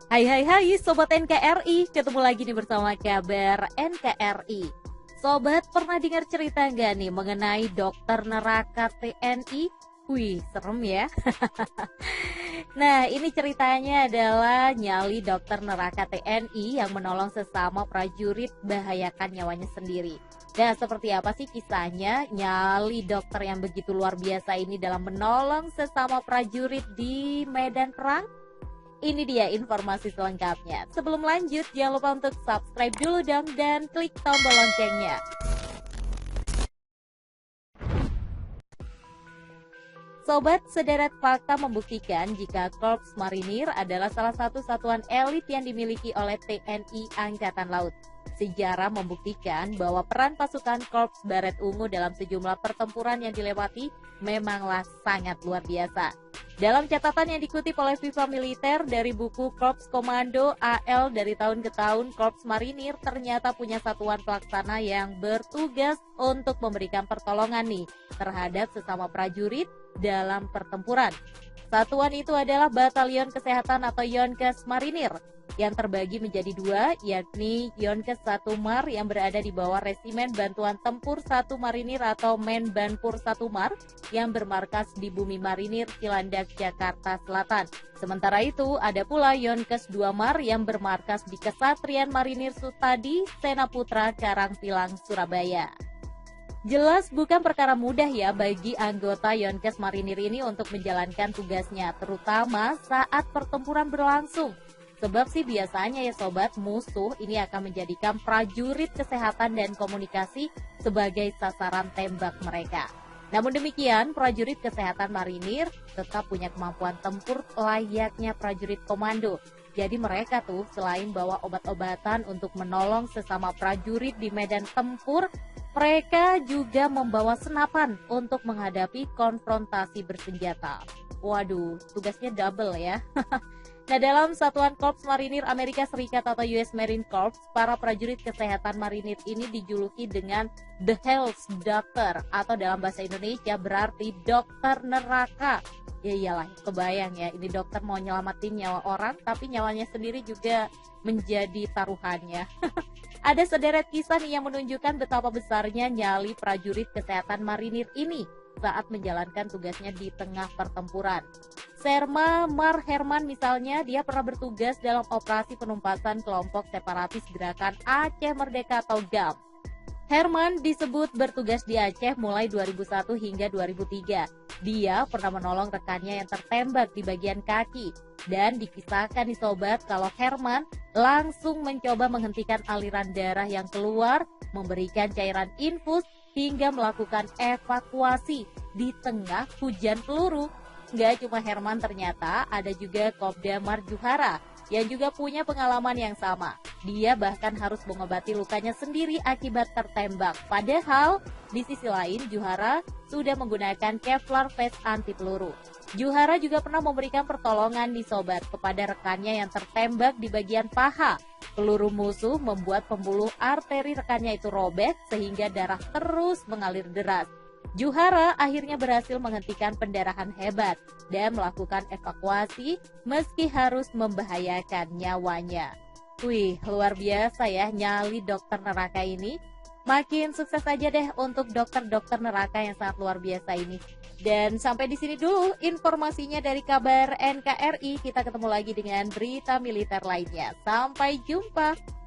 Hai Sobat NKRI, ketemu lagi nih bersama kabar NKRI. Sobat, pernah dengar cerita nggak nih mengenai dokter neraka TNI? Wih, serem ya. Nah, ini ceritanya adalah nyali dokter neraka TNI yang menolong sesama prajurit bahayakan nyawanya sendiri. Nah, seperti apa sih kisahnya nyali dokter yang begitu luar biasa ini dalam menolong sesama prajurit di medan perang? Ini dia informasi selengkapnya. Sebelum lanjut, jangan lupa untuk subscribe dulu dong dan klik tombol loncengnya. Sobat, sederet fakta membuktikan jika Korps Marinir adalah salah satu satuan elit yang dimiliki oleh TNI Angkatan Laut. Sejarah membuktikan bahwa peran pasukan Korps Baret Ungu dalam sejumlah pertempuran yang dilewati memanglah sangat luar biasa. Dalam catatan yang dikutip oleh Viva Militer dari buku Korps Komando AL dari tahun ke tahun, Korps Marinir ternyata punya satuan pelaksana yang bertugas untuk memberikan pertolongan nih terhadap sesama prajurit dalam pertempuran. Satuan itu adalah Batalion Kesehatan atau Yonkes Marinir yang terbagi menjadi dua, yakni Yonkes 1 Mar yang berada di bawah Resimen Bantuan Tempur 1 Marinir atau Menbanpur 1 Mar yang bermarkas di Bumi Marinir Cilandak, Jakarta Selatan. Sementara itu, ada pula Yonkes 2 Mar yang bermarkas di Kesatrian Marinir Sutadi, Senaputra, Karangpilang, Surabaya. Jelas bukan perkara mudah ya bagi anggota Yonkes Marinir ini untuk menjalankan tugasnya, terutama saat pertempuran berlangsung. Sebab sih biasanya ya sobat, musuh ini akan menjadikan prajurit kesehatan dan komunikasi sebagai sasaran tembak mereka. Namun demikian, prajurit kesehatan marinir tetap punya kemampuan tempur layaknya prajurit komando. Jadi mereka tuh selain bawa obat-obatan untuk menolong sesama prajurit di medan tempur, mereka juga membawa senapan untuk menghadapi konfrontasi bersenjata. Waduh, tugasnya double ya. Nah, dalam Satuan Korps Marinir Amerika Serikat atau US Marine Corps, para prajurit kesehatan marinir ini dijuluki dengan The Hell's Doctor atau dalam bahasa Indonesia berarti dokter neraka. Ya iyalah, kebayang ya, ini dokter mau nyelamatin nyawa orang, tapi nyawanya sendiri juga menjadi taruhannya. Ada sederet kisah nih yang menunjukkan betapa besarnya nyali prajurit kesehatan marinir ini saat menjalankan tugasnya di tengah pertempuran. Serma Mar Herman misalnya, dia pernah bertugas dalam operasi penumpasan kelompok separatis Gerakan Aceh Merdeka atau GAM. Herman disebut bertugas di Aceh mulai 2001 hingga 2003. Dia pernah menolong rekannya yang tertembak di bagian kaki. Dan dikisahkan nih sobat kalau Herman langsung mencoba menghentikan aliran darah yang keluar, memberikan cairan infus, hingga melakukan evakuasi di tengah hujan peluru. Nggak cuma Herman, ternyata ada juga Kopda Marjuhara yang juga punya pengalaman yang sama. Dia bahkan harus mengobati lukanya sendiri akibat tertembak. Padahal di sisi lain Juhara sudah menggunakan Kevlar vest anti peluru. Juhara juga pernah memberikan pertolongan di sobat kepada rekannya yang tertembak di bagian paha. Peluru musuh membuat pembuluh arteri rekannya itu robek sehingga darah terus mengalir deras. Juhara akhirnya berhasil menghentikan pendarahan hebat dan melakukan evakuasi meski harus membahayakan nyawanya. Wih, luar biasa ya nyali dokter neraka ini. Makin sukses saja deh untuk dokter-dokter neraka yang sangat luar biasa ini. Dan sampai di sini dulu informasinya dari kabar NKRI. Kita ketemu lagi dengan berita militer lainnya. Sampai jumpa.